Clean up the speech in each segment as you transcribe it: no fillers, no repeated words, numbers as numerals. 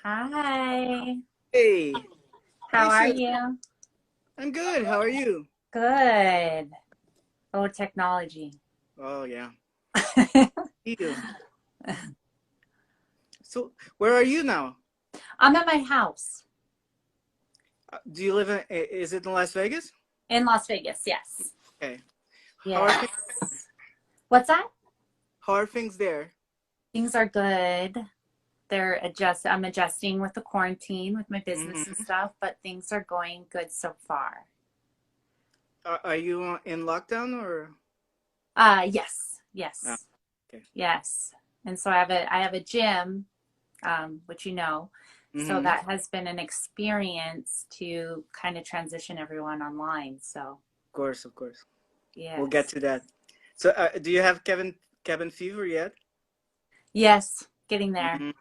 Hi, Hey, how hey, are Susan. you? I'm good. How are you? Good. Oh, technology. Oh, yeah. You. So, where are you now? I'm at my house Do you live in? Is it in Las Vegas? in Las Vegas. Yes. Okay. How are things? Yes. What's that? How are things there? Things are good. I'm adjusting with the quarantine with my business and Hmm. stuff, but things are going good so far. Are you in lockdown or? Yes. Ah, Yes. okay. Yes. And so I have a gym, which you know. So Hmm. that has been an experience to kind of transition everyone online. So, Of course, of course. We'll get yes. to that. So, do you have cabin fever yet? Yes, getting there. Hmm.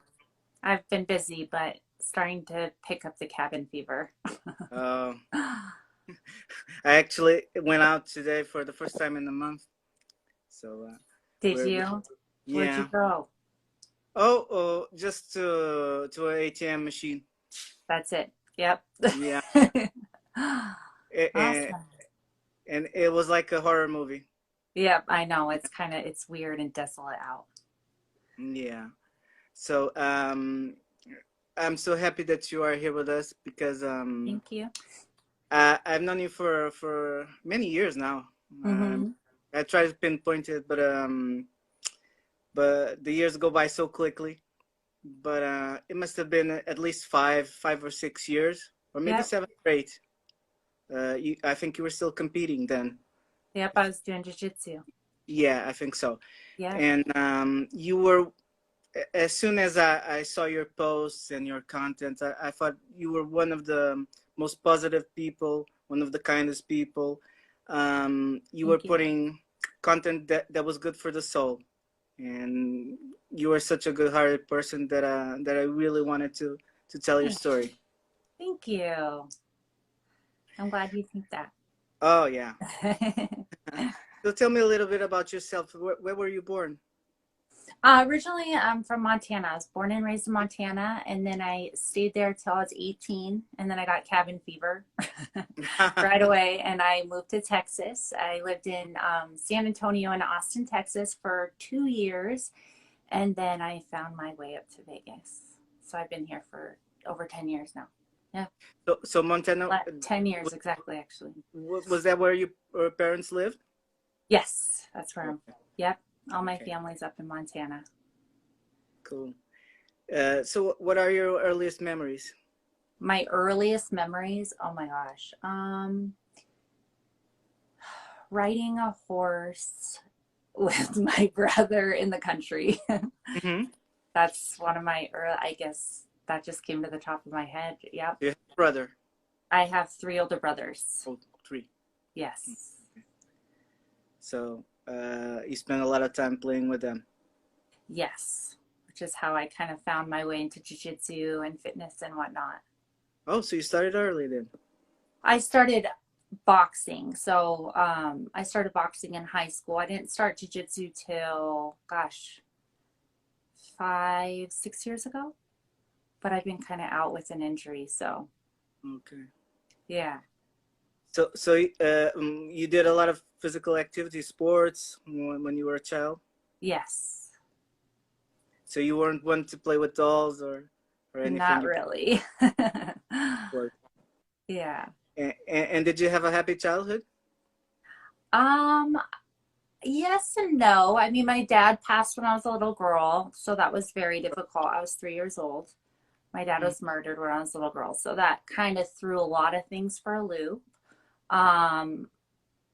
I've been busy, but starting to pick up the cabin fever. Uh, I actually went out today for the first time in a month. So, Did we're you? Where'd you yeah. go? Oh, just to an ATM machine. That's it. Yep. Yeah, and, Awesome. and it was like a horror movie. Yep, I know. It's weird and desolate out. Yeah. So I'm so happy that you are here with us because Thank you. I've known you for many years now. Um, Mm-hmm. I try to pinpoint it, but the years go by so quickly. But it must have been at least 5 or 6 years, or maybe Yep. 7 or 8. I think you were still competing then. Yep, I was doing jiu-jitsu. Yeah, I think so. Yep. And you were, as soon as I saw your posts and your content, I thought you were one of the most positive people, one of the kindest people. You were Thank you. putting content that was good for the soul. And you were such a good-hearted person that I really wanted to tell your Thanks. story. Thank you. I'm glad you think that. Oh yeah. So tell me a little bit about yourself. Where were you born? Originally, I'm from Montana. I was born and raised in Montana, and then I stayed there till I was 18, and then I got cabin fever right away, and I moved to Texas. I lived in San Antonio and Austin, Texas for 2 years, and then I found my way up to Vegas. So I've been here for over 10 years now. Yeah, So Montana, 10 years exactly, actually. was that where your parents lived? Yes, that's where I'm. Okay. Yep, all my Okay. family's up in Montana. Cool. So what are your earliest memories? My earliest memories, oh my gosh. Riding a horse with my brother in the country. Mm-hmm. That's one of my early, I guess that just came to the top of my head. Yep. You have a brother. I have three older brothers. Oh, three. Yes. So you spend a lot of time playing with them. Yes. Which is how I kind of found my way into jiu-jitsu and fitness and whatnot. Oh, so you started early then. I started boxing. So I started boxing in high school. I didn't start jiu-jitsu till, gosh, 5, 6 years ago. But I've been kind of out with an injury. So Okay. yeah. So you did a lot of physical activity, sports when you were a child. Yes. So you weren't one to play with dolls or anything. Not You really. played. Yeah. And did you have a happy childhood? Um, yes and no. I mean, my dad passed when I was a little girl, so that was very difficult. I was 3 years old. My dad Mm. was murdered when I was a little girl, so that kind of threw a lot of things for a loop. Um,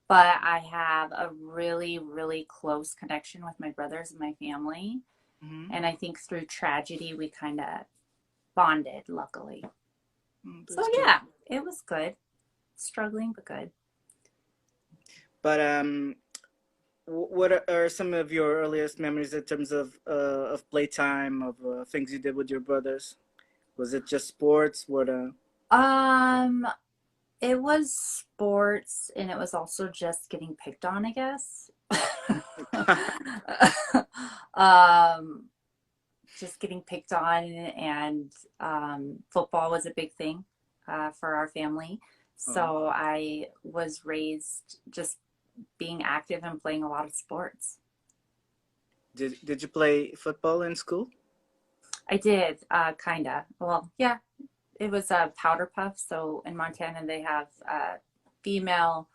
but I have a really, really close connection with my brothers and my family. Mm-hmm. And I think through tragedy, we kind of bonded, luckily. Mm, So that's good. yeah, it was good. Struggling, but good. But what are some of your earliest memories in terms of playtime, of things you did with your brothers? Was it just sports? What Um, it was sports and it was also just getting picked on, I guess. um, just getting picked on, and football was a big thing for our family. Oh. So I was raised just being active and playing a lot of sports. Did you play football in school? I did, kinda. Well, yeah, it was a powder puff. So in Montana, they have female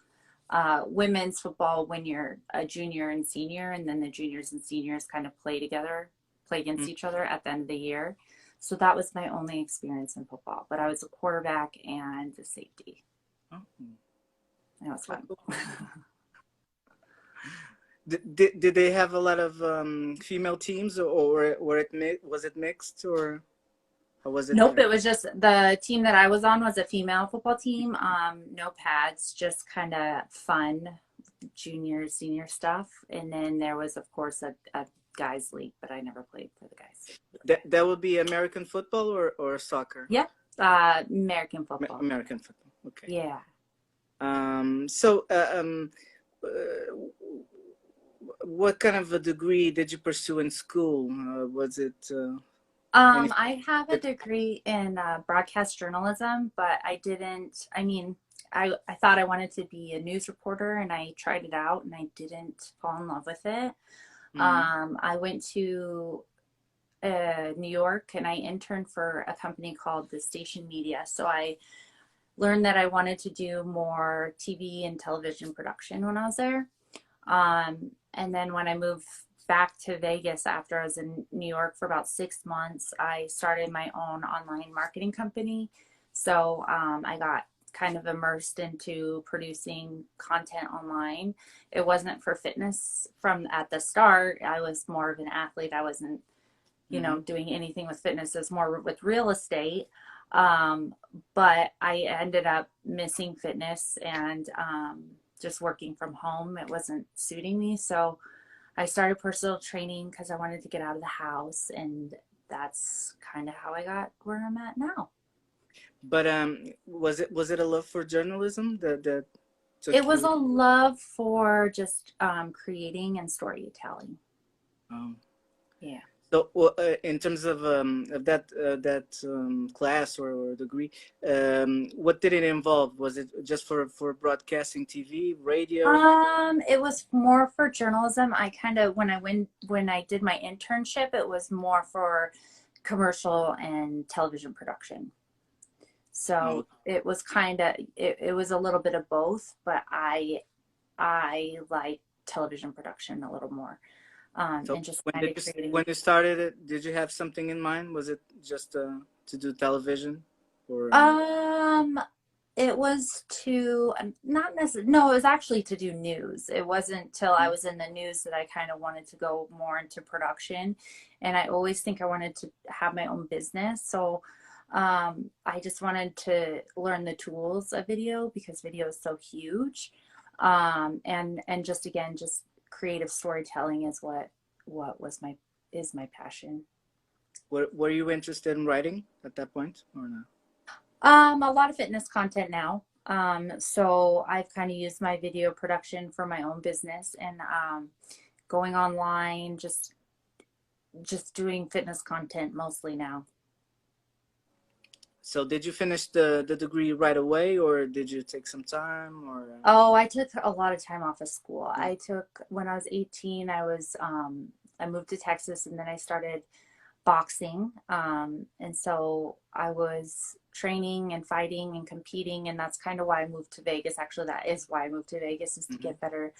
women's football when you're a junior and senior, and then the juniors and seniors kind of play together, play against Mm. each other at the end of the year. So that was my only experience in football. But I was a quarterback and a safety. Oh. It was Oh, fun. cool. Did they have a lot of female teams, or was it mixed, or how was it Nope, there? it was just the team that I was on was a female football team. No pads, just kind of fun junior, senior stuff. And then there was, of course, a guys league, but I never played for the guys. That would be American football or soccer? Yep, American football. American football. Okay. Yeah. So, what kind of a degree did you pursue in school? Was it any? I have a degree in broadcast journalism, but I didn't. I mean, I thought I wanted to be a news reporter, and I tried it out, and I didn't fall in love with it. Mm, I went to New York, and I interned for a company called the Station Media. So I learned that I wanted to do more TV and television production when I was there. And then when I moved back to Vegas after I was in New York for about 6 months, I started my own online marketing company. So I got kind of immersed into producing content online. It wasn't for fitness from at the start. I was more of an athlete. I wasn't, mm-hmm. doing anything with fitness. It's more with real estate. But I ended up missing fitness and just working from home. It wasn't suiting me. So I started personal training because I wanted to get out of the house. And that's kind of how I got where I'm at now. But was it a love for journalism that took It was you? a love for just creating and storytelling. Um, Yeah. so, in terms of that class or degree, what did it involve? Was it just for broadcasting, TV, radio? It was more for journalism. I kind of when I did my internship, it was more for commercial and television production. Oh, So it was it was a little bit of both, but I like television production a little more. so And just kind of creating. when you started it, did you have something in mind? Was it just to do television, or Um, it was to not necessarily, no, it was actually to do news. It wasn't till I was in the news that I kind of wanted to go more into production. And I always think I wanted to have my own business. So I just wanted to learn the tools of video because video is so huge. And just again, just creative storytelling is what was my is my passion. were you interested in writing at that point, or no? A lot of fitness content now. So I've kind of used my video production for my own business and going online, just doing fitness content mostly now. So did you finish the degree right away, or did you take some time, or? Oh, I took a lot of time off of school. I took when I was 18, I moved to Texas and then I started boxing. And so I was training and fighting and competing, and that's kind of why I moved to Vegas. Actually, that is why I moved to Vegas is to Mhm. get better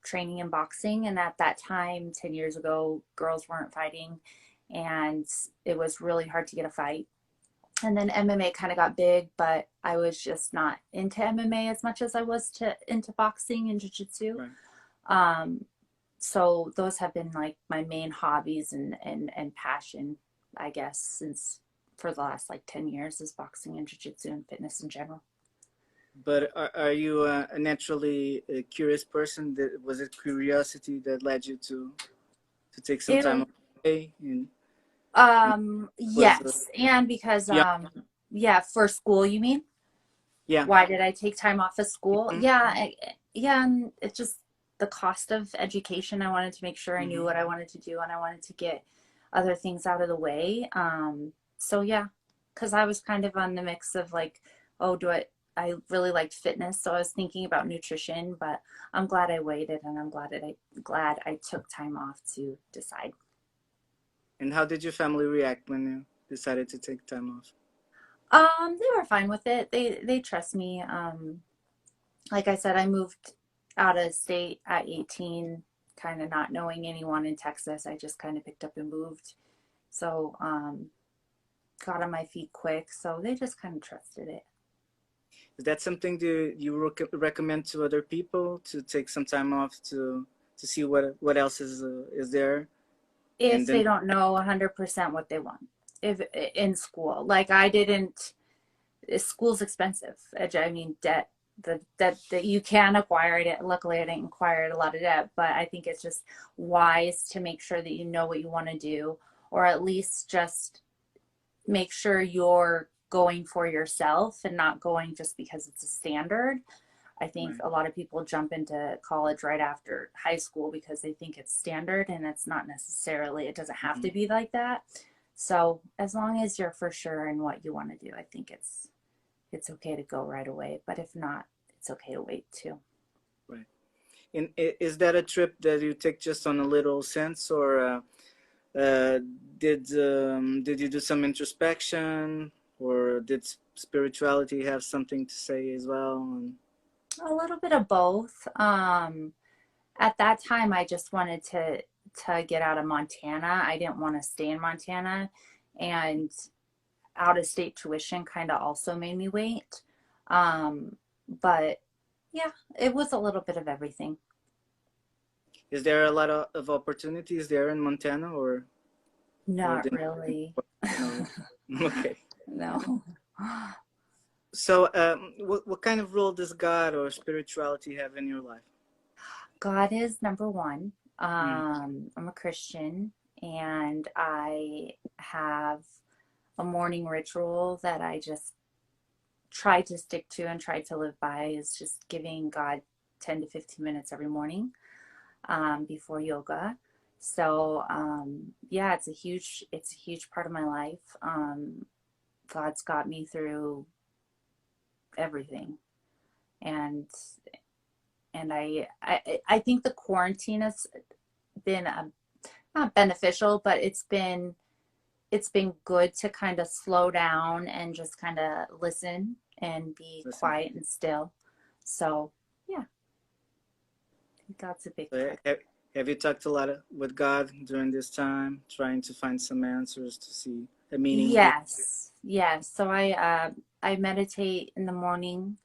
training in boxing. And at that time, 10 years ago, girls weren't fighting, and it was really hard to get a fight. And then MMA kind of got big, but I was just not into MMA as much as I was into boxing and jiu-jitsu. Right. Um, so those have been like my main hobbies and passion, I guess, since for the last like 10 years is boxing and jiu-jitsu and fitness in general. But are you a naturally curious person? Was it curiosity that led you to take some It time away? And was yes, and because yeah, yeah, for school, you mean? yeah. Why did I take time off of school? Mm-hmm. Yeah, yeah, and it's just the cost of education. I wanted to make sure I knew Mm-hmm. what I wanted to do, and I wanted to get other things out of the way. So yeah, because I was kind of on the mix of like, oh, I really liked fitness, so I was thinking about nutrition, but I'm glad I waited, and I'm glad I took time off to decide. And how did your family react when you decided to take time off? They were fine with it. They trust me. Like I said, I moved out of state at 18, kind of not knowing anyone in Texas. I just kind of picked up and moved. So, got on my feet quick. So they just kind of trusted it. Is that something do you recommend to other people to take some time off to see what else is there, and If they then don't know 100% what they want, if in school, like I didn't, school's expensive. I mean, debt, the debt that you can acquire it. Luckily, I didn't acquire a lot of debt, but I think it's just wise to make sure that you know what you want to do, or at least just make sure you're going for yourself and not going just because it's a standard. I think right. a lot of people jump into college right after high school because they think it's standard, and it's not necessarily, it doesn't have Mm-hmm. to be like that. So as long as you're for sure in what you want to do, I think it's okay to go right away. But if not, it's okay to wait too. Right. And is that a trip that you take just on a little sense, or uh, did you do some introspection, or did spirituality have something to say as well? And, A little bit of both. At that time, I just wanted to get out of Montana. I didn't want to stay in Montana, and out of state tuition kind of also made me wait. But yeah, it was a little bit of everything. is there a lot of opportunities there in Montana, or Not didn't really. no? Okay. No. So, what kind of role does God or spirituality have in your life? God is number one. Mm. I'm a Christian, and I have a morning ritual that I just try to stick to and try to live by, is just giving God 10 to 15 minutes every morning, before yoga. So yeah, it's a huge part of my life. God's got me through everything, and I think the quarantine has been not beneficial, but it's been good to kind of slow down and just kind of listen and be Listen. quiet and still. So yeah, I think that's a big So, part. have you talked a lot with God during this time, trying to find some answers to see a meaning? Yes, yes. So I meditate in the morning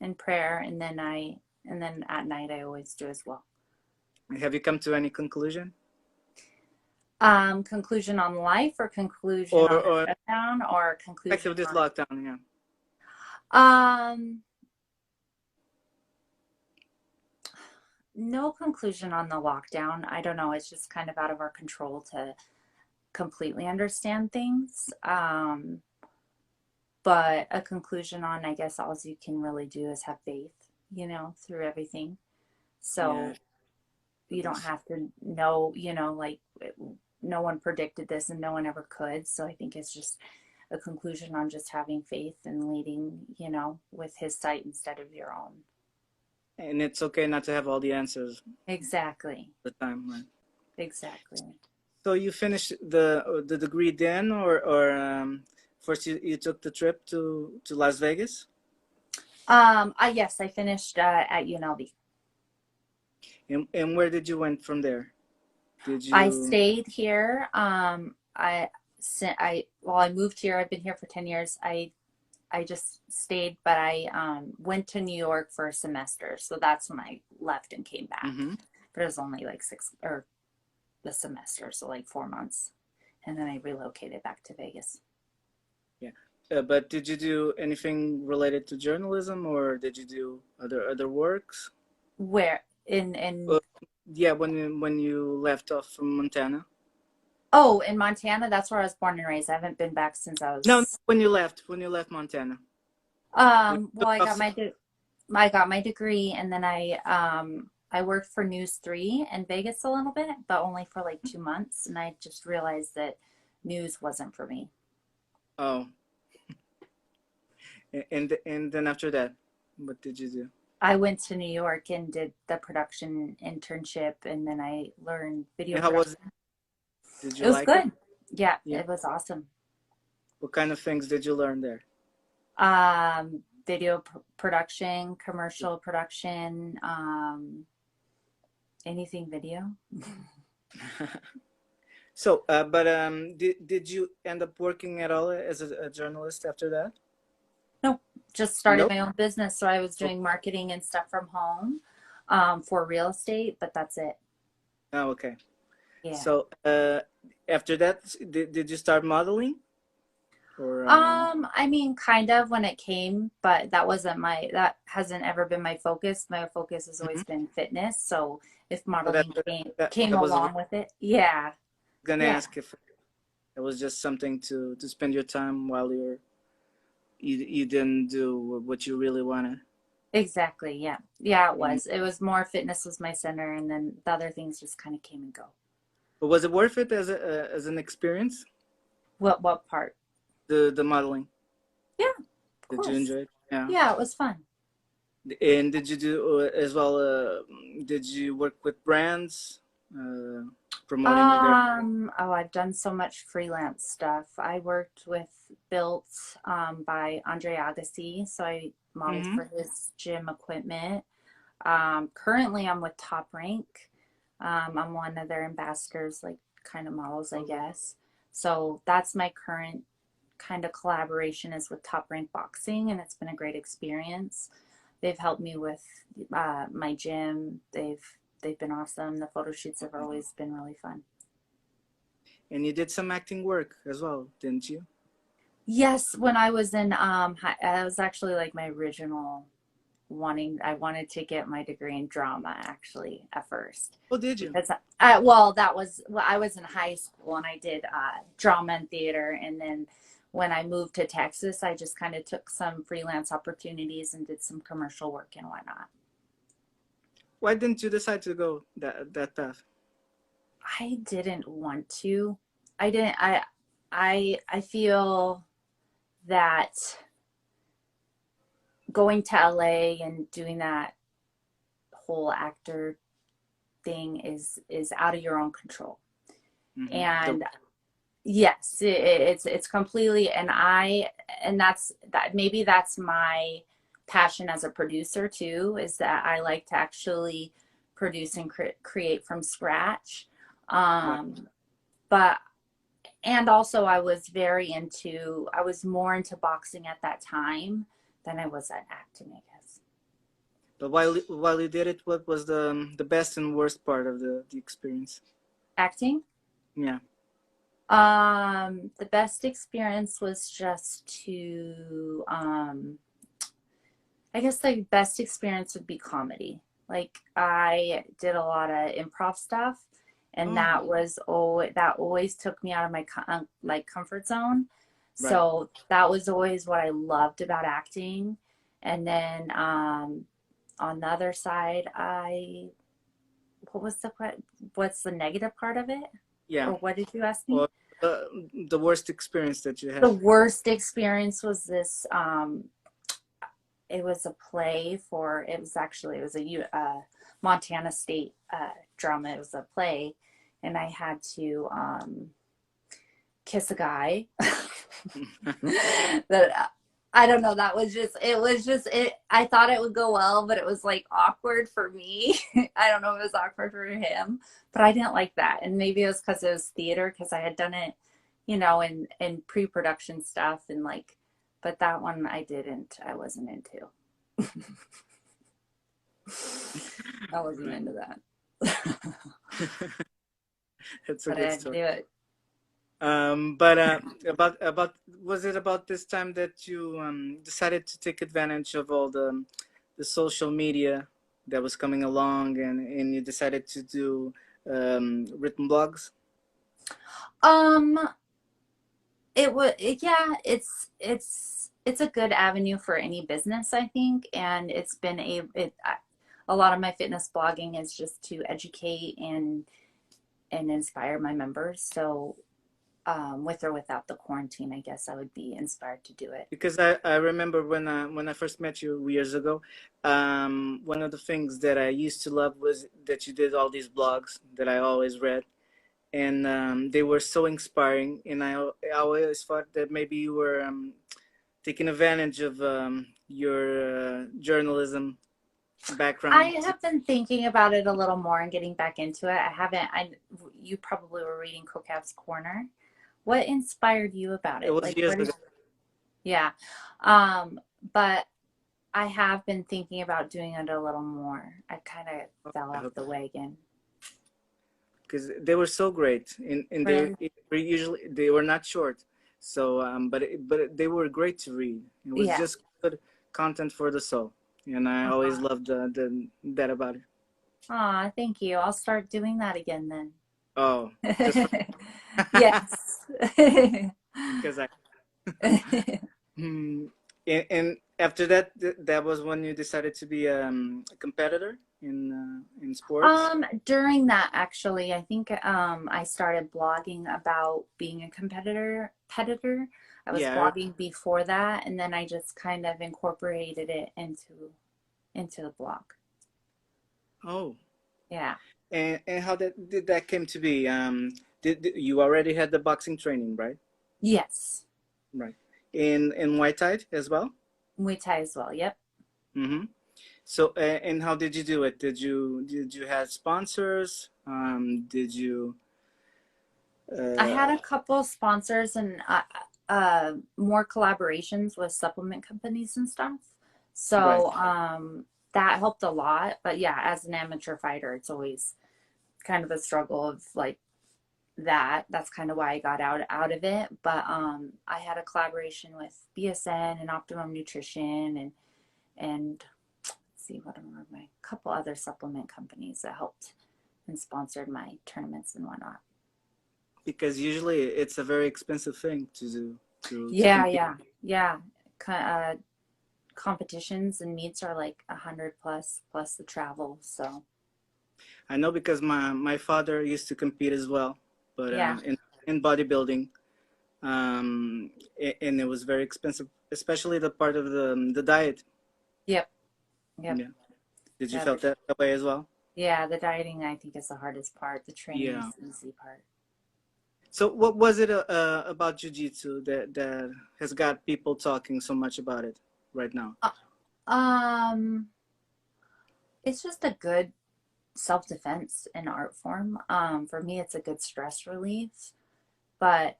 in prayer, and then at night I always do as well. Have you come to any conclusion, Conclusion on life, or conclusion on the or shutdown, or effect conclusion of this on lockdown? Yeah. no conclusion on the lockdown. I don't know. It's just kind of out of our control to completely understand things. But a conclusion on, I guess, all you can really do is have faith, through everything. Yeah. So you don't have to know, like, no one predicted this and no one ever could. So I think it's just a conclusion on just having faith and leading, with his sight instead of your own. And it's okay not to have all the answers Exactly. at the time, right? Exactly. So you finished the degree then, or first you took the trip to Las Vegas, Yes, I finished at UNLV. and where did you went from there? Did I you? stayed here. Well, I moved here. I've been here for 10 years. I just stayed, but I went to New York for a semester. So that's when I left and came back. Mm-hmm. But it was only like the semester, so like 4 months. And then I relocated back to Vegas. Yeah. But did you do anything related to journalism, or did you do other works? Where in Uh, yeah, when you left off from Montana. Oh, in Montana, that's where I was born and raised. I haven't been back since I No, was when you left Montana. When you well, took off. I got my degree, and then I worked for News 3 in Vegas a little bit, but only for like 2 months. And I just realized that news wasn't for me. Oh, and then after that, what did you do? I went to New York and did the production internship, and then I learned video And how was it? production. Did It you was like it? good. Yeah, Yeah. it was awesome. What kind of things did you learn there? Video production, commercial production, anything video. So, but did you end up working at all as a journalist after that? No, just started Nope. my own business. So I was Oh, doing marketing and stuff from home for real estate, but that's it. oh, okay. Yeah. So, after that, did you start modeling or I mean, kind of when it came, but that hasn't ever been my focus. My focus has Mhm. always been fitness. So if Oh, that modeling came that was along with it, yeah, gonna yeah, ask if it was just something to spend your time while you didn't do what you really wanted. exactly. Yeah. Yeah, it Mm. was. It was more fitness was my center, and then the other things just kind of came and go. But was it worth it as an experience? What part? The modeling. Yeah, of Did you course. enjoy it? Yeah. Yeah, it was fun. And did you do as well? Did you work with brands, uh, promoting their? Oh, I've done so much freelance stuff. I worked with Built by Andre Agassi, so I modeled Mm-hmm. for his gym equipment. Currently, I'm with Top Rank. I'm one of their ambassadors, like kind of models, I guess. So that's my current kind of collaboration is with Top Rank Boxing, and it's been a great experience. They've helped me with my gym. They've been awesome. The photo shoots have always been really fun. And you did some acting work as well, didn't you? Yes, when I was in I was actually like my original wanting I wanted to get my degree in drama actually at first Oh, did you? because well that was well, I was in high school and I did drama and theater, and then when I moved to Texas I just kind of took some freelance opportunities and did some commercial work and whatnot. Why didn't you decide to go that path? I didn't want to. I didn't I feel that going to LA and doing that whole actor thing is out of your own control. Mm-hmm. And yes, it's completely and that's that maybe that's my passion as a producer too, is that I like to actually produce and create from scratch. Right. Um, but and also I was more into boxing at that time than I was at acting, I guess. But while you did it, what was the best and worst part of the experience? Acting. Yeah. The best experience was just to, I guess the best experience would be comedy. Like I did a lot of improv stuff, and Oh, that always took me out of my like comfort zone. right. So that was always what I loved about acting. And then on the other side, I what was what's the negative part of it? Yeah. Or what did you ask me? Or the worst experience that you The had. worst experience was this it was a play for it was a Montana State drama. It was a play, and I had to kiss a guy that I don't know. That was just it was just it. I thought it would go well, but it was like awkward for me. I don't know if it was awkward for him, but I didn't like that. And maybe it was because it was theater, because I had done it, in pre-production stuff and like, but that one I wasn't into. I wasn't Right. into that. That's a But I good had to story. do it. But about was it about this time that you decided to take advantage of all the social media that was coming along, and you decided to do written blogs? Um, yeah, it's a good avenue for any business, I think, and it's been a lot of my fitness blogging is just to educate and inspire my members. So with or without the quarantine, I guess I would be inspired to do it. Because I remember when I first met you years ago, one of the things that I used to love was that you did all these blogs that I always read, and they were so inspiring. And I always thought that maybe you were taking advantage of your journalism I background. have been thinking about it a little more and getting back into it. I haven't. You probably were reading Kocab's Corner. What inspired you about It it? was Like, years where ago. did? Yeah, but I have been thinking about doing it a little more. I kind of fell I off hope the wagon. because they were so great, and Really? they were usually they were not short, so but they were great to read. It was Yeah. just good content for the soul, and I always loved the that about it. Aw, thank you. I'll start doing that again then. Oh, just for Yes. because I Hmm. And after that, that was when you decided to be a competitor in sports. During that actually, I think I started blogging about being a competitor. I was Yeah. blogging before that, and then I just kind of incorporated it into the blog. Oh, Yeah. and how did that came to be? Did you already had the boxing training, right? Yes. Right. In Muay-Thai as well. Muay Thai as well. Yep. Mm-hmm. So and how did you do it? Did you have sponsors? Did you? I had Uh, a couple sponsors and more collaborations with supplement companies and stuff. right. So that helped a lot. But yeah, as an amateur fighter, it's always kind of a struggle of like that. That's kind of why I got out of it. But I had a collaboration with BSN and Optimum Nutrition and let's see what are my couple other supplement companies that helped and sponsored my tournaments and whatnot. Because usually it's a very expensive thing to do to Yeah, compete. yeah, yeah. Competitions and meets are like 100 plus the travel. So I know because my father used to compete as well, but yeah, in bodybuilding, and it was very expensive, especially the part of the diet. yep, yep. Yeah. Did you Yeah, felt that way as well? yeah. The dieting I think is the hardest part. The training is Yeah. the easy part. So what was it about jiu-jitsu that has got people talking so much about it right now? Um, it's just a good self-defense and art form. For me, it's a good stress relief. But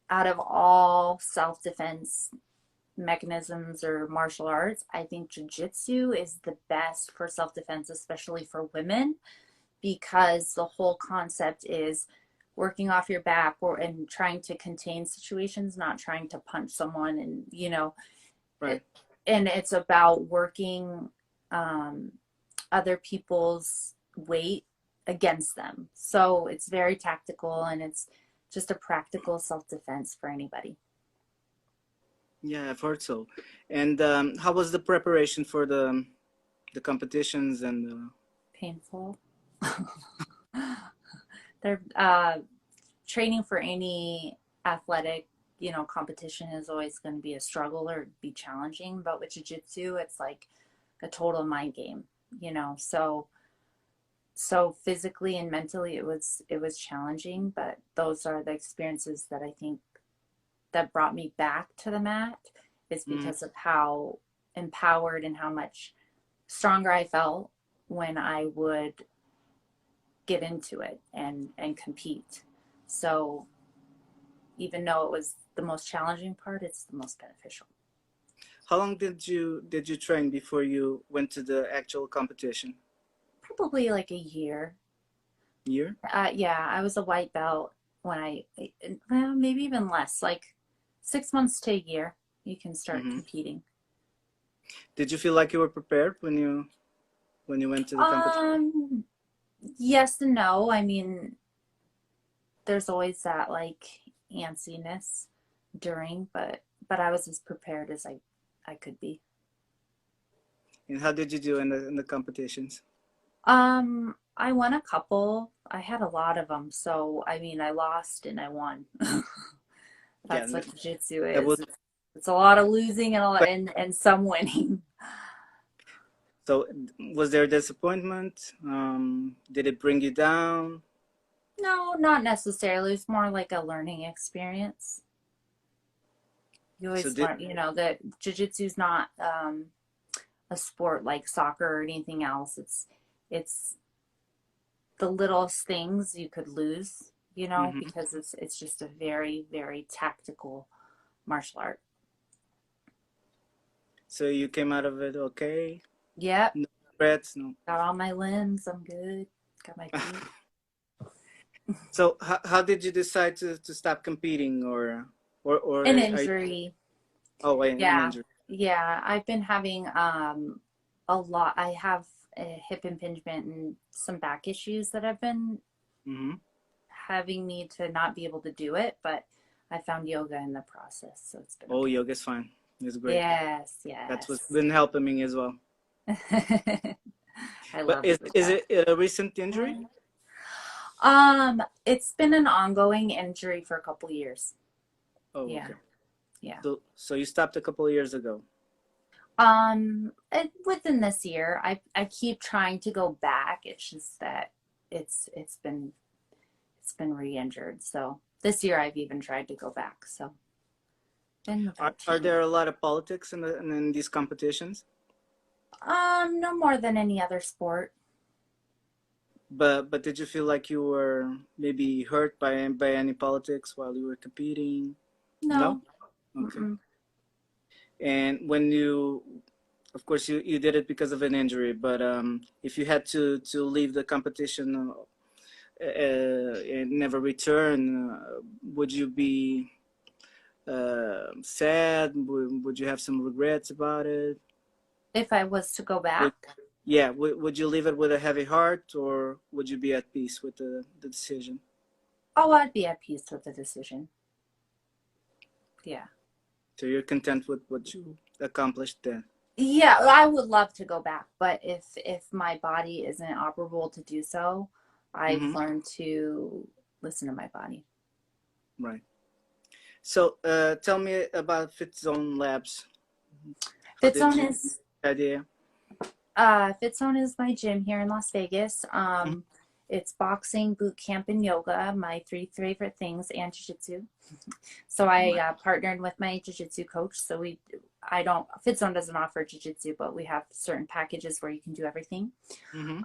out of all self-defense mechanisms or martial arts, I think jiu-jitsu is the best for self-defense, especially for women, because the whole concept is working off your back or and trying to contain situations, not trying to punch someone, and Right. and it's about working um, other people's weight against them. So it's very tactical and it's just a practical self-defense for anybody. Yeah, I've heard so. And how was the preparation for the competitions and Painful. They're training for any athletic, competition is always going to be a struggle or be challenging. But with jiu-jitsu, it's like a total mind game, so physically and mentally it was challenging, but those are the experiences that I think that brought me back to the mat is mm, because of how empowered and how much stronger I felt when I would get into it and compete. So even though it was the most challenging part, it's the most beneficial. how long did you train before you went to the actual competition? Probably like a year. Year? Yeah, I was a white belt when well, maybe even less, like 6 months to a year, you can start Hmm. competing. Did you feel like you were prepared when you went to the competition? Um, yes and no. I mean, there's always that like antsiness during, but I was as prepared as I could be. And how did you do in the competitions? I won a couple. I had a lot of them, so I mean, I lost and I won. Yeah, That's what jiu-jitsu that was is. It's a lot of losing and and some winning. so. Was there disappointment? Did it bring you down? No, not necessarily. It's more like a learning experience. You So always did learn, that jiu-jitsu is not a sport like soccer or anything else. It's the littlest things you could lose, hmm because it's just a very, very tactical martial art. so you came out of it okay? Yep, No regrets, no. got all my limbs. I'm good. Got my feet. So how did you decide to stop competing or An are you, injury. oh wait, an Yeah, injury? yeah. I've been having a lot. I have a hip impingement and some back issues that have been hmm having me to not be able to do it, but I found yoga in the process, so it's been Oh, okay. yoga's fine. It's great. Yes, That's what's yes. been helping me as well. I But love is yoga. it a recent injury? It's been an ongoing injury for a couple years. Oh, Yeah, okay. yeah. So you stopped a couple of years ago. Within this year, I keep trying to go back. It's just that it's been re-injured. So this year I've even tried to go back. So been Are routine. there a lot of politics in these competitions? No more than any other sport. But did you feel like you were maybe hurt by any politics while you were competing? No? No. Okay. Mm-mm. And when you, of course, you did it because of an injury, but if you had to leave the competition and never return, would you be sad? Would you have some regrets about it? If I was to go Would back, yeah, would you leave it with a heavy heart, or would you be at peace with the decision? oh, I'd be at peace with the decision. Yeah. So you're content with what you accomplished then? Yeah, well, I would love to go back, but if my body isn't operable to do so, I've Mm-hmm. learned to listen to my body. Right. So tell me about FitzoneLabs. How did Fitzone you is idea? Fitzone is my gym here in Las Vegas. Mhm. It's boxing, boot camp, and yoga, my three favorite things, and jiu-jitsu. So I Right. partnered with my jiu-jitsu coach. So I don't, Fitzone doesn't offer jiu-jitsu, but we have certain packages where you can do everything. Mm-hmm.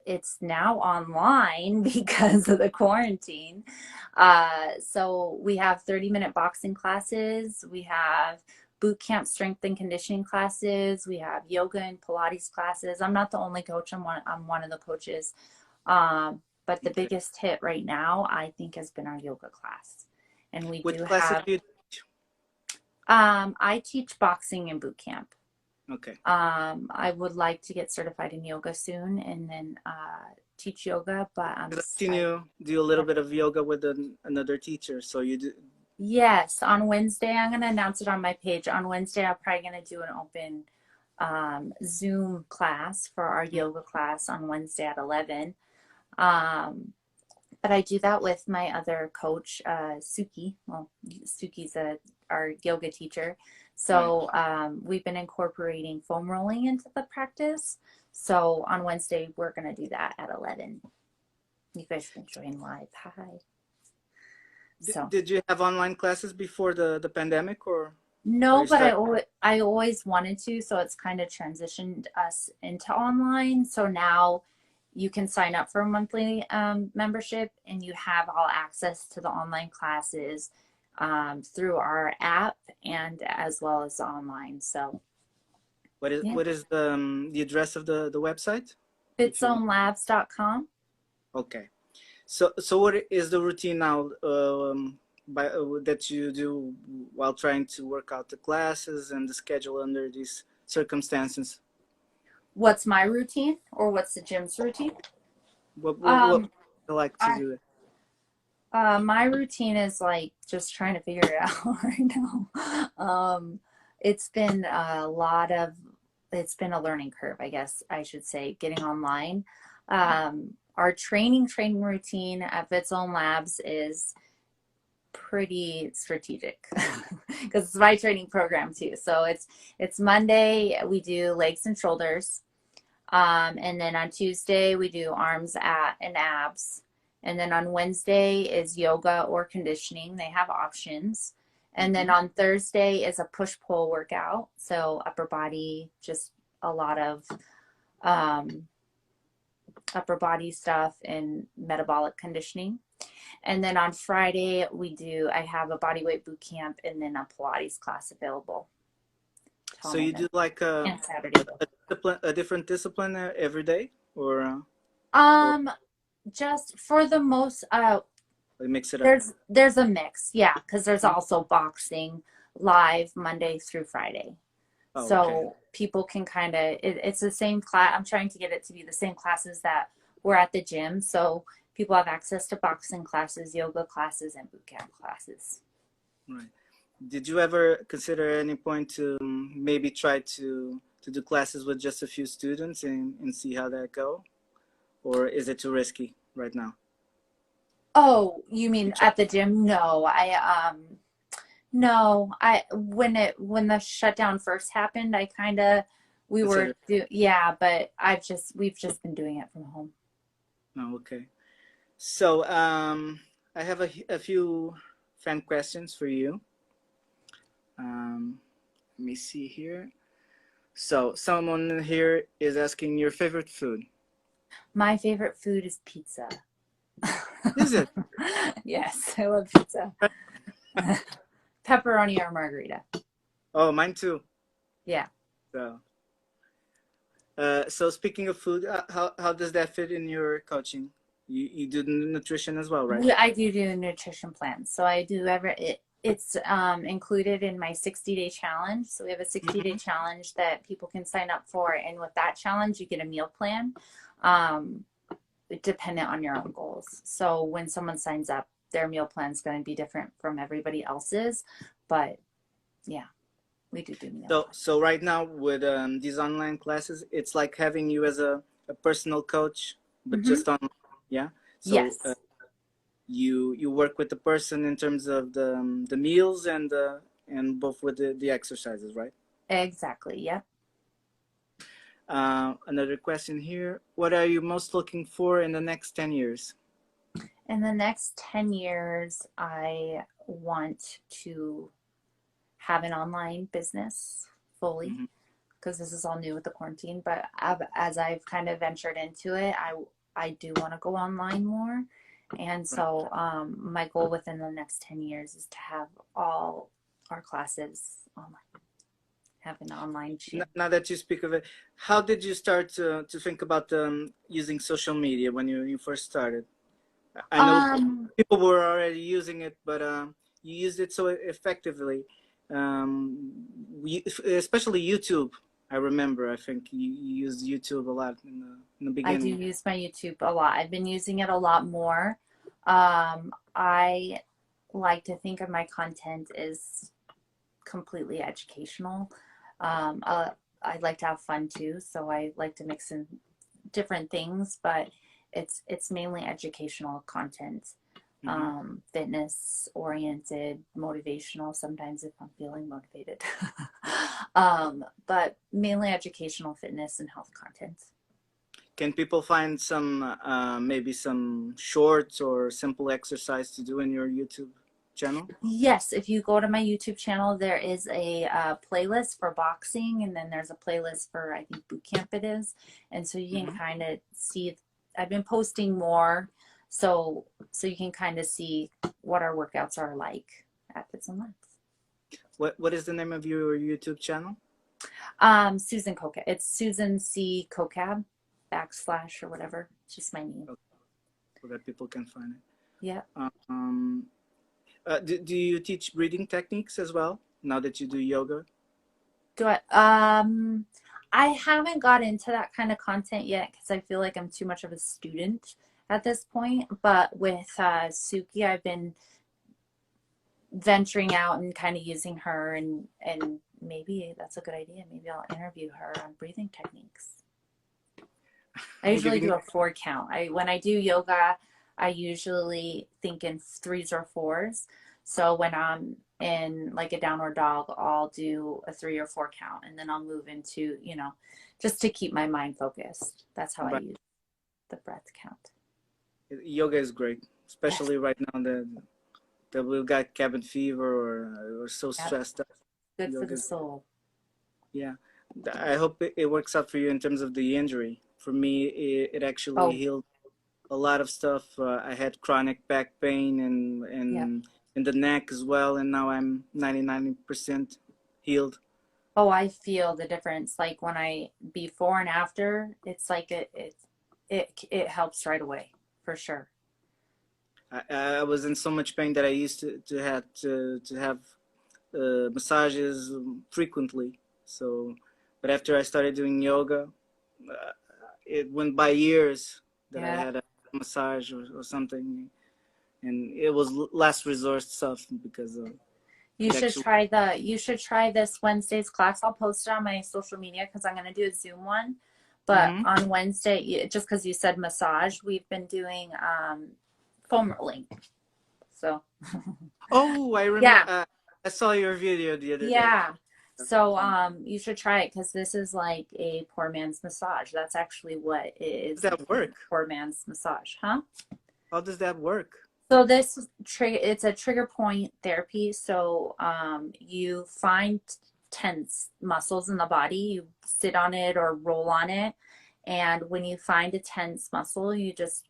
It's now online because of the quarantine. So we have 30-minute boxing classes. We have boot camp strength and conditioning classes. We have yoga and Pilates classes. I'm not the only coach. I'm one of the coaches. But the Okay. biggest hit right now, I think, has been our yoga class. And we Which do classes have, do you? I teach boxing and boot camp. Okay. I would like to get certified in yoga soon and then teach yoga, but Because I've seen you do a little bit of yoga with another teacher. So you do. yes, on Wednesday, I'm going to announce it on my page. On Wednesday, I'm probably going to do an open Zoom class for our yoga class on Wednesday at 11. Um, but I do that with my other coach, Suki. Well, Suki's our yoga teacher. Right. So we've been incorporating foam rolling into the practice. So on Wednesday, we're going to do that at 11. You guys can join live. Hi. So Did you have online classes before the pandemic, or no, you but start? I always wanted to. So it's kind of transitioned us into online. So now you can sign up for a monthly membership and you have all access to the online classes through our app and as well as online. So yeah, What is the address of the website? If you want. FitzoneLabs.com. Okay. So what is the routine now that you do while trying to work out the classes and the schedule under these circumstances? What's my routine or what's the gym's routine? What Um, do you like to I, do? It? my routine is like just trying to figure it out right now. It's been a lot of it's been a learning curve, I guess I should say, getting online. Our training routine at FitzoneLabs is pretty strategic because it's my training program too. So it's Monday we do legs and shoulders, and then on Tuesday we do arms and abs, and then on Wednesday is yoga or conditioning. They have options. And then on Thursday is a push-pull workout. So upper body, just a lot of upper body stuff and metabolic conditioning. And then on Friday, I have a bodyweight boot camp and then a Pilates class available. So you do like And Saturday. a different discipline every day, or Just for the most, mix it up? there's a mix, yeah, because there's also boxing live Monday through Friday. Oh, So okay. people can kind of, it's the same class. I'm trying to get it to be the same classes that were at the gym. So people have access to boxing classes, yoga classes, and boot camp classes. Right. Did you ever consider at any point to maybe try to do classes with just a few students and see how that go? Or is it too risky right now? Oh, you mean at the gym? No, no, when the shutdown first happened, I kind of, yeah, but we've just been doing it from home. Oh, okay. So I have a few fan questions for you. Let me see here. So someone here is asking your favorite food. My favorite food is pizza. Is it? Yes, I love pizza. Pepperoni or margarita. Oh, mine too. Yeah. So, so speaking of food, how does that fit in your coaching? You do nutrition as well, right? I do nutrition plans. So I do it's included in my 60-day challenge. So we have a 60-day challenge that people can sign up for. And with that challenge, you get a meal plan dependent on your own goals. So when someone signs up, their meal plan is going to be different from everybody else's. But yeah, we do meal plans. So right now with these online classes, it's like having you as a personal coach, but just online. Yeah. So yes. You work with the person in terms of the meals and both with the exercises, right? Exactly. Yep. Another question here. What are you most looking for in the next 10 years? In the next 10 years, I want to have an online business fully because this is all new with the quarantine. But as I've kind of ventured into it, I do want to go online more. And so my goal within the next 10 years is to have all our classes online. Have an online gym. Now that you speak of it, how did you start to think about using social media when you first started? I know people were already using it, but you used it so effectively. Especially YouTube. I remember. I think you used YouTube a lot in the beginning. I do use my YouTube a lot. I've been using it a lot more. I like to think of my content as completely educational. I like to have fun too, so I like to mix in different things, but it's mainly educational content, fitness oriented, motivational sometimes if I'm feeling motivated, but mainly educational, fitness and health content. Can people find some maybe some shorts or simple exercise to do in your YouTube channel? Yes, if you go to my YouTube channel, there is a playlist for boxing, and then there's a playlist for, I think, boot camp it is, and so you can kind of see. I've been posting more, so you can kind of see what our workouts are like at FitzoneLabs. What is the name of your YouTube channel? Susan Kocab. It's Susan C Kocab / or whatever. It's just my name. Okay. So that people can find it. Yeah. Do you teach breathing techniques as well now that you do yoga? I haven't got into that kind of content yet because I feel like I'm too much of a student at this point. But with Suki, I've been venturing out and kind of using her and maybe that's a good idea. Maybe I'll interview her on breathing techniques. I I'm usually giving do a 4 count. When I do yoga, I usually think in threes or fours. So when I'm in like a downward dog, I'll do a 3 or 4 count, and then I'll move into, just to keep my mind focused. That's how I but use the breath count. yoga is great, Yes. especially right now that we've got cabin fever or we're so Yep. stressed out. Good for the Yoga, soul. yeah. I hope it works out for you in terms of the injury. For me, it actually Oh, healed a lot of stuff. I had chronic back pain yep. and in the neck as well, and now I'm 99% healed. Oh, I feel the difference. Like before and after, it's like it helps right away for sure. I was in so much pain that I used to have massages frequently. So, but after I started doing yoga, it went by years that I Yeah. had a massage or something, and it was last resort stuff because You it should actually. try this Wednesday's class. I'll post it on my social media because I'm going to do a Zoom one. But Mm-hmm. on Wednesday, just because you said massage, we've been doing foam rolling. So Oh, I remember. yeah, I saw your video the other day. yeah. So Um, you should try it because this is like a poor man's massage. That's actually what it does is, that work? poor man's massage, huh? How does that work? So this trigger, it's a trigger point therapy. So you find tense muscles in the body, you sit on it or roll on it, and when you find a tense muscle, you just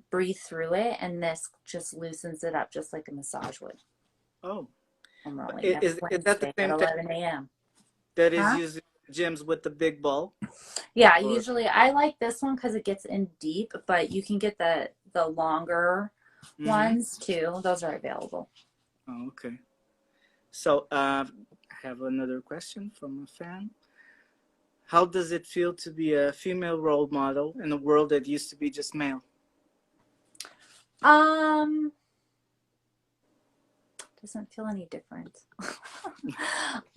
breathe through it, and this just loosens it up, just like a massage would. Oh, I'm but rolling next is that the Wednesday at same thing 11 a.m. that is Huh? used in gyms with the big ball? Yeah, Or usually I like this one because it gets in deep, but you can get the longer mm-hmm. ones too. Those are available. Oh, okay. So I have another question from a fan. How does it feel to be a female role model in a world that used to be just male? Um, doesn't feel any different.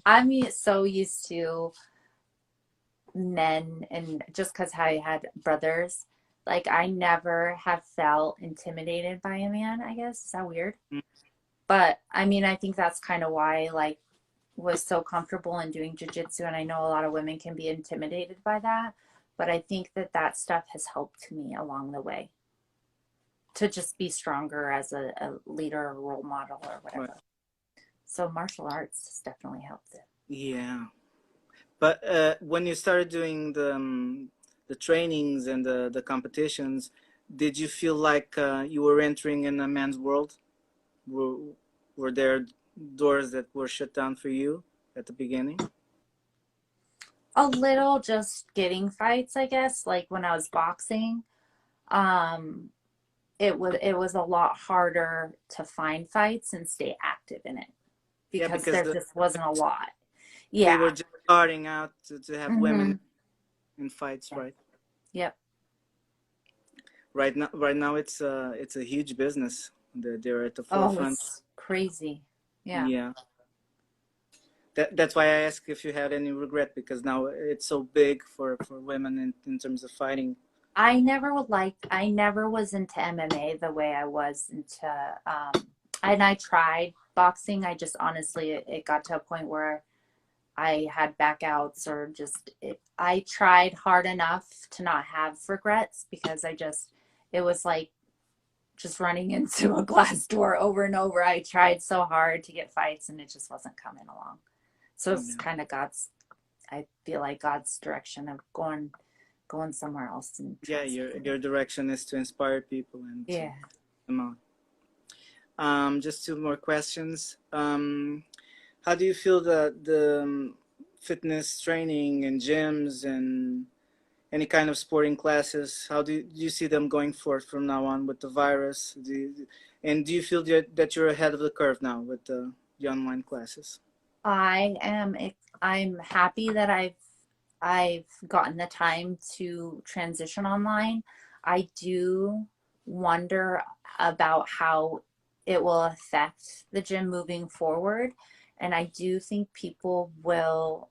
I'm so used to men, and just because I had brothers, like I never have felt intimidated by a man, I guess. Is that weird? But I mean, I think that's kind of why I was so comfortable in doing jiu-jitsu, and I know a lot of women can be intimidated by that, but I think that stuff has helped me along the way to just be stronger as a leader or role model or Right. whatever. So martial arts has definitely helped it. Yeah. But when you started doing the trainings and the competitions, did you feel like you were entering in a man's world? Were, were there doors that were shut down for you at the beginning? A little, just getting fights, I guess. Like when I was boxing, um, it was a lot harder to find fights and stay active in it Yeah, because because there just wasn't a lot. they Yeah. were just starting out to have women Mm-hmm. in fights, Yeah. right? Yep. Right now it's a huge business. They're at the Oh, forefront. it's crazy. Yeah. Yeah. That's why I asked if you had any regret because now it's so big for women in terms of fighting. I never was into MMA the way I was into, and I tried boxing. I just honestly, it got to a point where I had backouts or I tried hard enough to not have regrets because it was like just running into a glass door over and over. I tried so hard to get fights and it just wasn't coming along. So it's Yeah, kind of I feel like God's direction of going somewhere else and yeah. trying something Your new. direction is to inspire people and to Yeah. them out. Just two more questions. How do you feel that the fitness training and gyms and any kind of sporting classes, how do you see them going forth from now on with the virus? And do you feel that you're ahead of the curve now with the online classes? I am I'm happy that I've gotten the time to transition online. I do wonder about how it will affect the gym moving forward. And I do think people will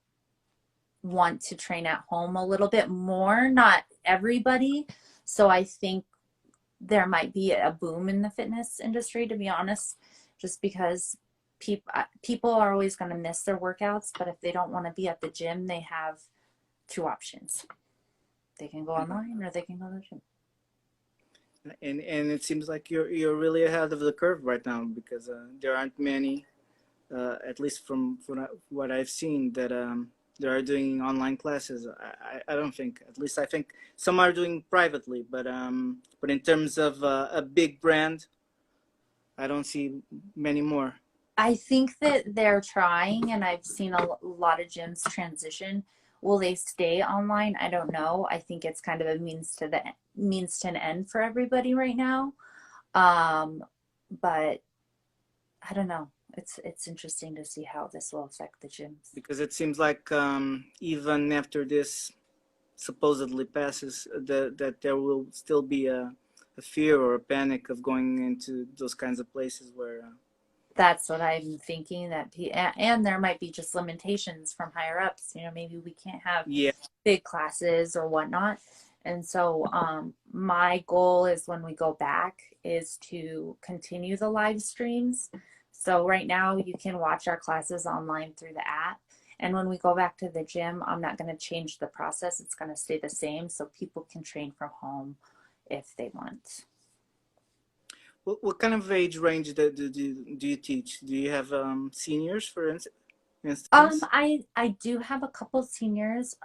want to train at home a little bit more, not everybody. So I think there might be a boom in the fitness industry, to be honest, just because people are always going to miss their workouts, but if they don't want to be at the gym, they have two options. They can go online or they can go to the gym. And it seems like you're really ahead of the curve right now, because there aren't many, at least from what I've seen, that they are doing online classes. I don't think, at least I think some are doing privately, but in terms of a big brand, I don't see many more. I think that they're trying, and I've seen a lot of gyms transition. Will they stay online? I don't know. I think it's kind of a means to an end for everybody right now. Um, but I don't know. It's interesting to see how this will affect the gyms. Because it seems like even after this supposedly passes, that there will still be a fear or a panic of going into those kinds of places where. That's what I'm thinking, that and there might be just limitations from higher ups. You know, maybe we can't have Yeah. big classes or whatnot. And so my goal is when we go back is to continue the live streams. So right now you can watch our classes online through the app. And when we go back to the gym, I'm not going to change the process. It's going to stay the same so people can train from home if they want. What kind of age range do you teach? Do you have seniors, for instance? I do have a couple seniors.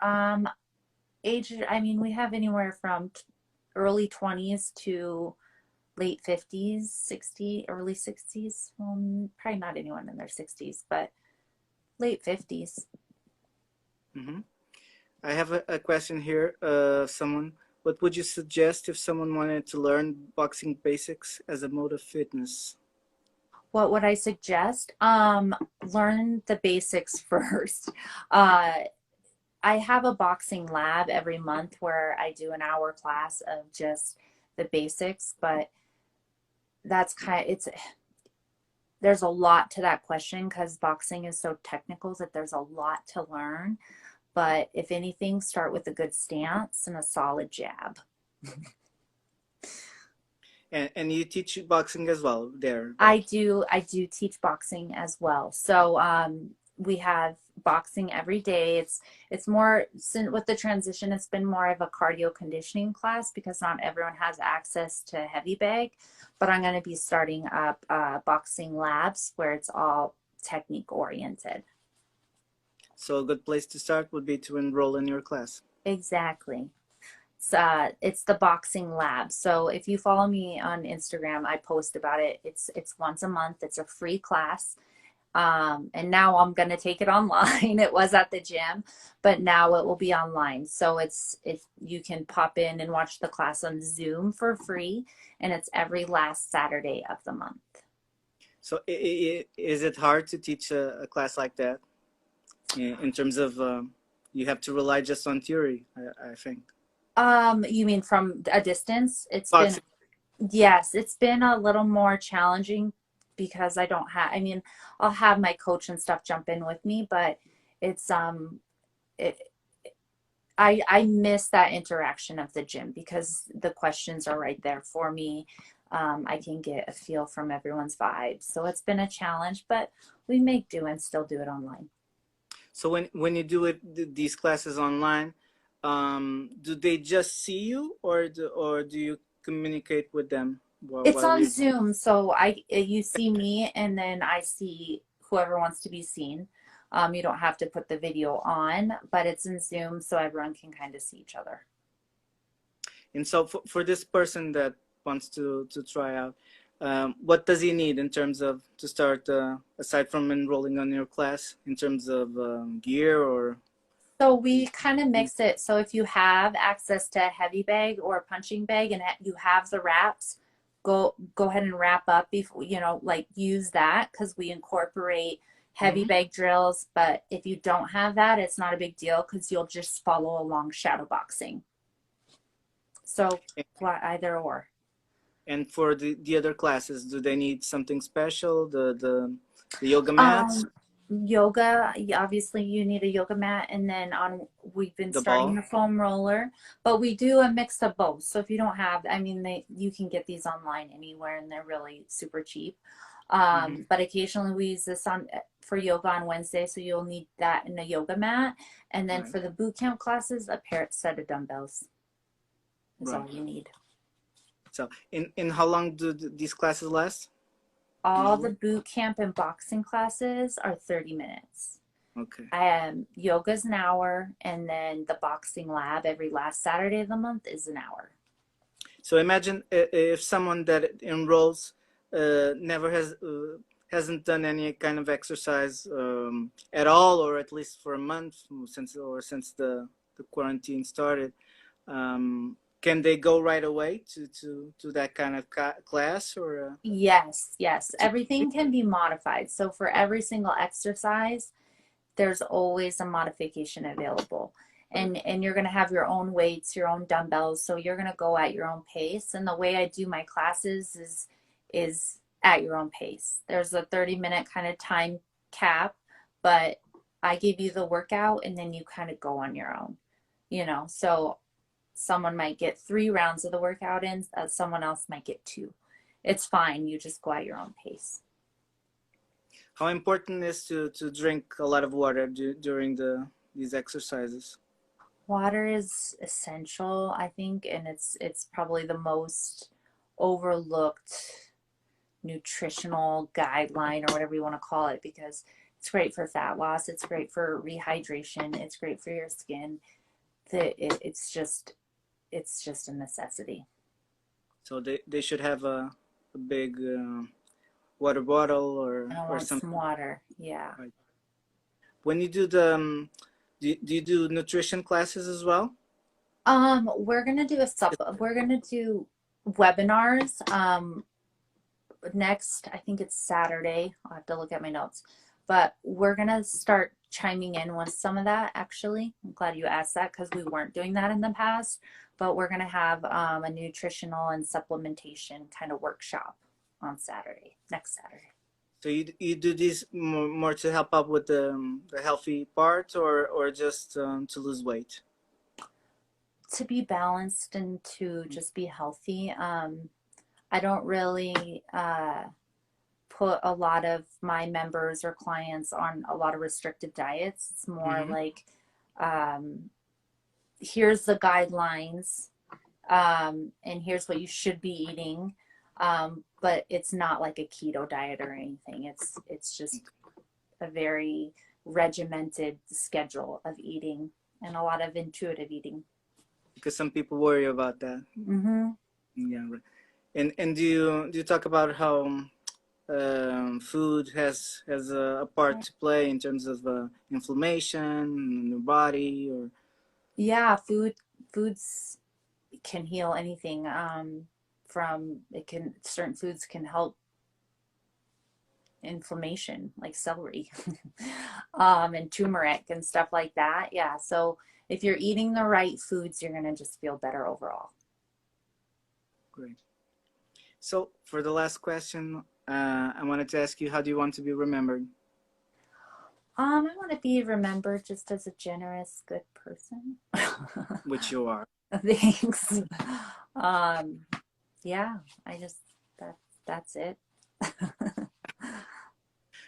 Age, I mean, we have anywhere from early 20s to late 50s, 60, early 60s. Well, probably not anyone in their 60s, but late 50s. Mm-hmm. I have a question here. Someone, what would you suggest if someone wanted to learn boxing basics as a mode of fitness? What would I suggest? Learn the basics first. Uh, I have a boxing lab every month where I do an hour class of just the basics, but that's there's a lot to that question because boxing is so technical that there's a lot to learn. But if anything, start with a good stance and a solid jab. And you teach boxing as well there, I right? do I do teach boxing as well. So we have boxing every day. It's more with the transition. It's been more of a cardio conditioning class because not everyone has access to heavy bag. But I'm going to be starting up boxing labs where it's all technique oriented. So a good place to start would be to enroll in your class. Exactly. It's the boxing lab. So if you follow me on Instagram, I post about it. It's once a month. It's a free class. And now I'm gonna take it online. It was at the gym, but now it will be online. So you can pop in and watch the class on Zoom for free, and it's every last Saturday of the month. So is it hard to teach a class like that in terms of you have to rely just on theory, I think. You mean from a distance? Boxing. Yes, it's been a little more challenging because I mean, I'll have my coach and stuff jump in with me, but it's, it, I miss that interaction of the gym because the questions are right there for me. I can get a feel from everyone's vibes. So it's been a challenge, but we make do and still do it online. So when you do these classes online, do they just see you, or do you communicate with them It's while on you? Zoom, so you see me and then I see whoever wants to be seen. You don't have to put the video on, but it's in Zoom so everyone can kind of see each other. And so for this person that wants to try out, what does he need in terms of to start, aside from enrolling on your class, in terms of gear or? So we kind of mix it. So if you have access to a heavy bag or a punching bag and you have the wraps, go ahead and wrap up before, like use that because we incorporate heavy Mm-hmm. bag drills. But if you don't have that, it's not a big deal because you'll just follow along shadow boxing. So either or. And for the other classes, do they need something special? The yoga Um, mats? Yoga, obviously you need a yoga mat, and then we've been The starting ball? the foam roller, but we do a mix of both. So if you don't have, I mean, you can get these online anywhere, and they're really super cheap. Mm-hmm. But occasionally we use this on for yoga on Wednesday, so you'll need that in a yoga mat, and then Right, for the boot camp classes, a set of dumbbells is right. all you need. So, in how long do these classes last All the usually? boot camp and boxing classes are 30 minutes. Okay. Yoga's an hour, and then the boxing lab every last Saturday of the month is an hour. So imagine if someone that enrolls never hasn't done any kind of exercise at all, or at least for a month since the quarantine started. Can they go right away to that kind of class or Yes, yes. Everything can be modified. So for every single exercise, there's always a modification available. And you're going to have your own weights, your own dumbbells, so you're going to go at your own pace. And the way I do my classes is at your own pace. There's a 30-minute kind of time cap, but I give you the workout and then you kind of go on your own. So someone might get 3 rounds of the workout in, someone else might get 2. It's fine. You just go at your own pace. how important is to drink a lot of water during these exercises? Water is essential, I think, and it's probably the most overlooked nutritional guideline or whatever you want to call it, because it's great for fat loss, it's great for rehydration, it's great for your skin. It's just a necessity. So they should have a big water bottle And I or want some something. water. Yeah. Right. When you do the do you do nutrition classes as well? We're gonna do webinars. Next, I think it's Saturday. I'll have to look at my notes. But we're going to start chiming in with some of that, actually. I'm glad you asked that because we weren't doing that in the past. But we're going to have a nutritional and supplementation kind of workshop on Saturday, next Saturday. So you do these more to help out with the healthy part or just to lose weight? To be balanced and to just be healthy. I don't really put a lot of my members or clients on a lot of restrictive diets. It's more Mm-hmm. like, here's the guidelines, and here's what you should be eating. But it's not like a keto diet or anything. It's just a very regimented schedule of eating and a lot of intuitive eating. Because some people worry about that. Mm-hmm. Yeah, right. And do you talk about how food has a part to play in terms of inflammation in your body or Yeah, foods can heal anything. From it can certain foods can help inflammation, like celery, and turmeric and stuff like that. Yeah, so if you're eating the right foods, you're gonna just feel better overall. great. So for the last question, I wanted to ask you, how do you want to be remembered? I want to be remembered just as a generous, good person. Which you are. Thanks. Um, yeah, I just that's it.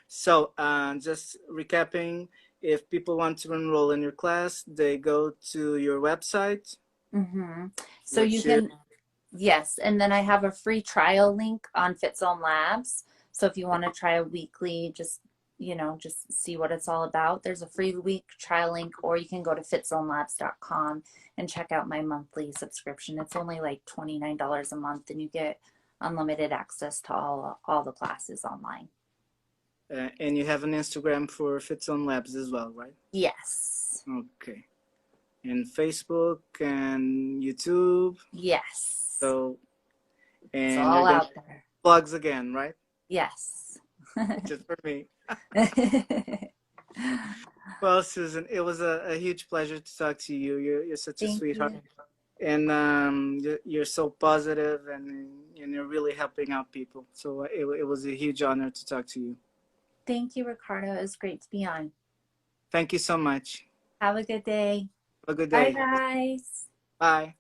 So just recapping, if people want to enroll in your class, they go to your website, Mm-hmm. So you which is can, yes, and then I have a free trial link on FitzoneLabs. So if you want to try a weekly, just see what it's all about. There's a free week trial link, or you can go to FitzoneLabs.com and check out my monthly subscription. It's only like $29 a month, and you get unlimited access to all the classes online. and you have an Instagram for FitzoneLabs as well, right? Yes. Okay. And Facebook and YouTube. Yes. So, It's and you're all gonna out there. plugs again, right? Yes. Just for me. Well, Susan, it was a huge pleasure to talk to you. You're such a Thank sweetheart, you. and you're so positive, and you're really helping out people. So it was a huge honor to talk to you. Thank you, Ricardo. It was great to be on. Thank you so much. Have a good day. Have a good Bye, day. guys. Bye.